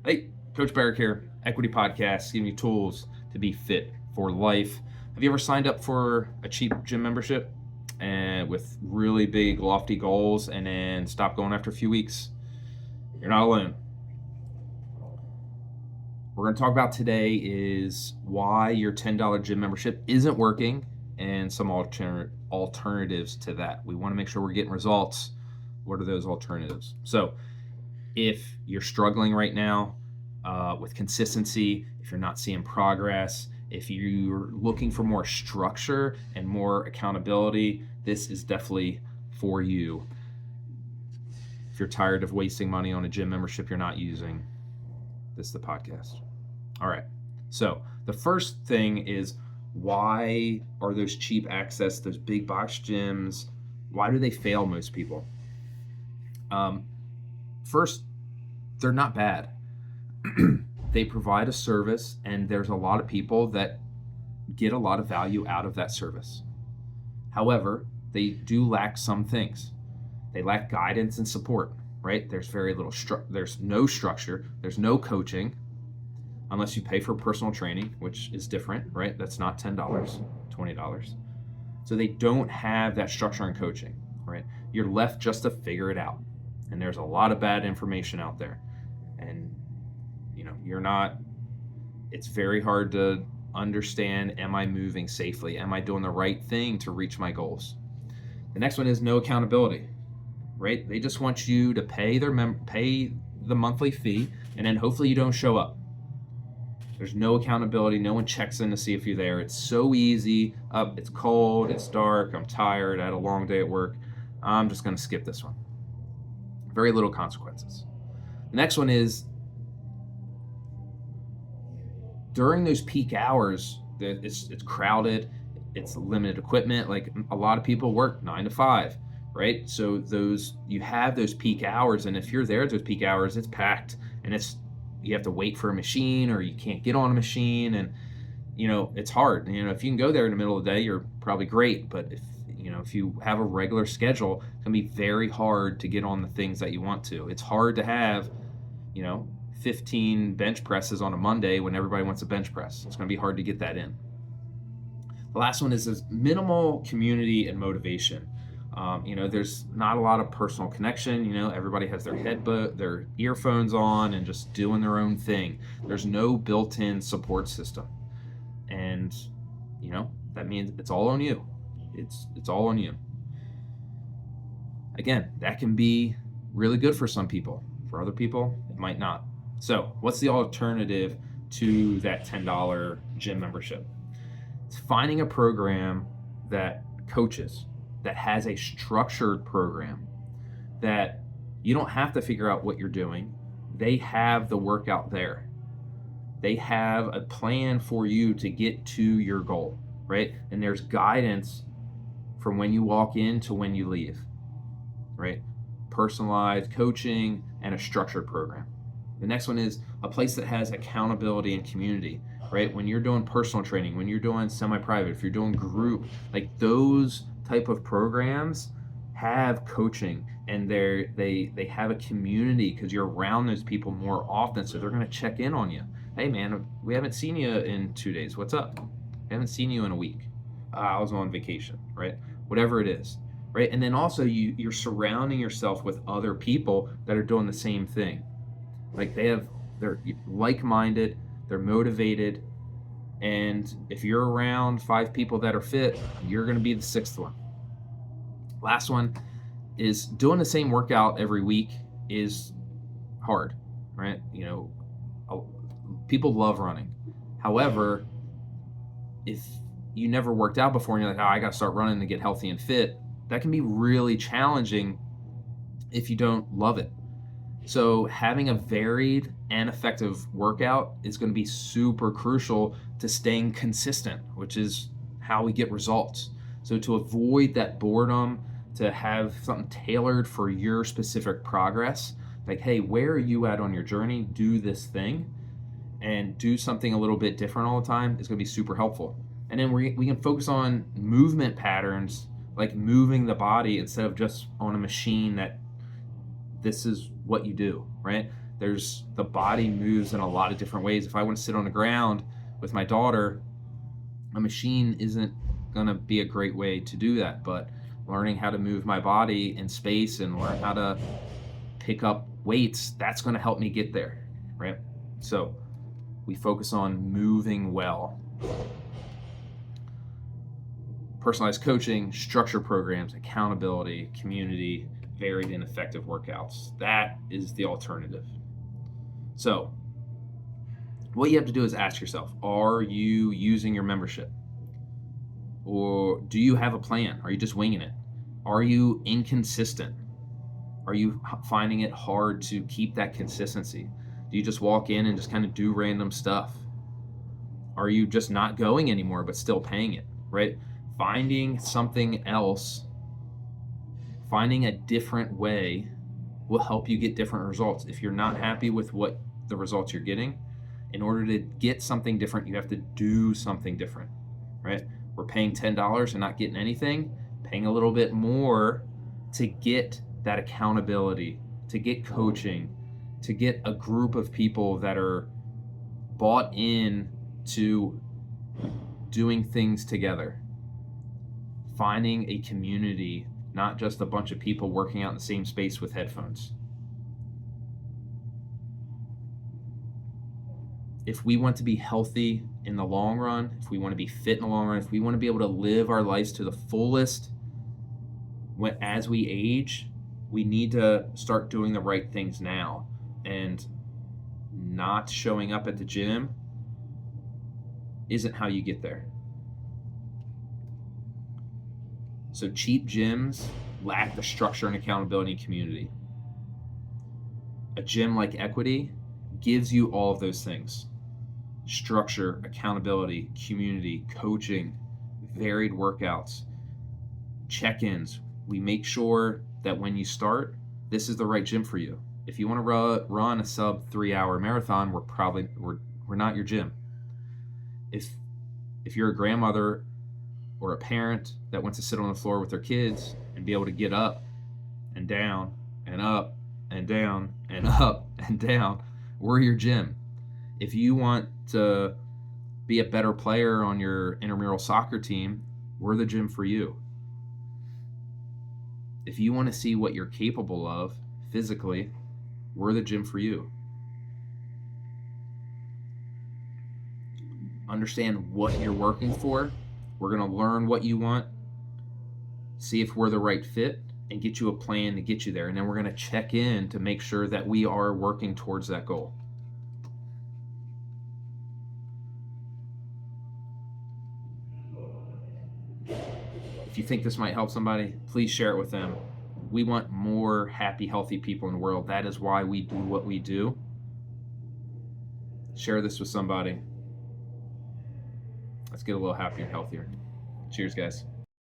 Hey, Coach Barrick here, Equity Podcast, giving you tools to be fit for life. Have you ever signed up for a cheap gym membership and with really big, lofty goals and then stopped going after a few weeks? You're not alone. What we're going to talk about today is why your $10 gym membership isn't working and some alternatives to that. We want to make sure we're getting results. What are those alternatives? So, if you're struggling right now with consistency, if you're not seeing progress, if you're looking for more structure and more accountability, this is definitely for you. If you're tired of wasting money on a gym membership you're not using, this is the podcast. All right. So the first thing is, why are those cheap access, those big box gyms, why do they fail most people? First, they're not bad. They provide a service, and there's a lot of people that get a lot of value out of that service. However, they do lack some things. They lack guidance and support, right? There's very little there's no structure, there's no coaching, unless you pay for personal training, which is different, right? That's not $10, $20. So they don't have that structure and coaching, right? You're left just to figure it out. And there's a lot of bad information out there. And, it's very hard to understand, am I moving safely? Am I doing the right thing to reach my goals? The next one is no accountability, right? They just want you to pay the monthly fee, and then hopefully you don't show up. There's no accountability. No one checks in to see if you're there. It's so easy. It's cold, it's dark, I'm tired, I had a long day at work. I'm just going to skip this one. Very little consequences. The next one is, during those peak hours, it's crowded, it's limited equipment. Like, a lot of people work 9 to 5, right? So you have those peak hours, and if you're there at those peak hours, it's packed, and you have to wait for a machine, or you can't get on a machine, and it's hard. If you can go there in the middle of the day, you're probably great, but if you have a regular schedule, it can be very hard to get on the things that you want to. It's hard to have 15 bench presses on a Monday when everybody wants a bench press. It's going to be hard to get that in. The last one is minimal community and motivation. There's not a lot of personal connection. Everybody has their earphones on and just doing their own thing. There's no built-in support system. And, that means it's all on you. It's all on you. Again, that can be really good for some people. For other people, it might not. So what's the alternative to that $10 gym membership? It's finding a program that coaches, that has a structured program, that you don't have to figure out what you're doing. They have the workout there. They have a plan for you to get to your goal, right? And there's guidance from when you walk in to when you leave, right? Personalized coaching and a structured program. The next one is a place that has accountability and community, right? When you're doing personal training, when you're doing semi-private, if you're doing group, like those type of programs have coaching, and they have a community because you're around those people more often, so they're going to check in on you. Hey man, we haven't seen you in 2 days. What's up? We haven't seen you in a week. I was on vacation, right? Whatever it is, right? And then also you're surrounding yourself with other people that are doing the same thing. Like, they're like-minded, they're motivated, and if you're around 5 people that are fit, you're going to be the 6th one. Last one is, doing the same workout every week is hard, right? People love running. However, if you never worked out before and you're like, I got to start running to get healthy and fit, that can be really challenging if you don't love it. So having a varied and effective workout is going to be super crucial to staying consistent, which is how we get results. So to avoid that boredom, to have something tailored for your specific progress, like, hey, where are you at on your journey? Do this thing, and do something a little bit different all the time is going to be super helpful. And then we can focus on movement patterns, like moving the body instead of just on a machine that this is what you do, right? The body moves in a lot of different ways. If I want to sit on the ground with my daughter, a machine isn't going to be a great way to do that, but learning how to move my body in space and learn how to pick up weights, that's going to help me get there, right? So we focus on moving well. Personalized coaching, structure programs, accountability, community, varied and effective workouts. That is the alternative. So what you have to do is ask yourself, are you using your membership? Or do you have a plan? Are you just winging it? Are you inconsistent? Are you finding it hard to keep that consistency? Do you just walk in and just kind of do random stuff? Are you just not going anymore but still paying it, right? Finding something else, finding a different way will help you get different results. If you're not happy with what the results you're getting, in order to get something different, you have to do something different, right? We're paying $10 and not getting anything, paying a little bit more to get that accountability, to get coaching, to get a group of people that are bought in to doing things together. Finding a community, not just a bunch of people working out in the same space with headphones. If we want to be healthy in the long run, if we want to be fit in the long run, if we want to be able to live our lives to the fullest as we age, we need to start doing the right things now. And not showing up at the gym isn't how you get there. So cheap gyms lack the structure and accountability and community. A gym like Equity gives you all of those things: structure, accountability, community, coaching, varied workouts, check-ins. We make sure that when you start, this is the right gym for you. If you want to run a sub 3-hour marathon, we're not your gym. If you're a grandmother or a parent that wants to sit on the floor with their kids and be able to get up and down and up and down and up and down, we're your gym. If you want to be a better player on your intramural soccer team, we're the gym for you. If you want to see what you're capable of physically, we're the gym for you. Understand what you're working for. We're going to learn what you want, see if we're the right fit, and get you a plan to get you there. And then we're going to check in to make sure that we are working towards that goal. If you think this might help somebody, please share it with them. We want more happy, healthy people in the world. That is why we do what we do. Share this with somebody. Let's get a little happier and healthier. Cheers, guys.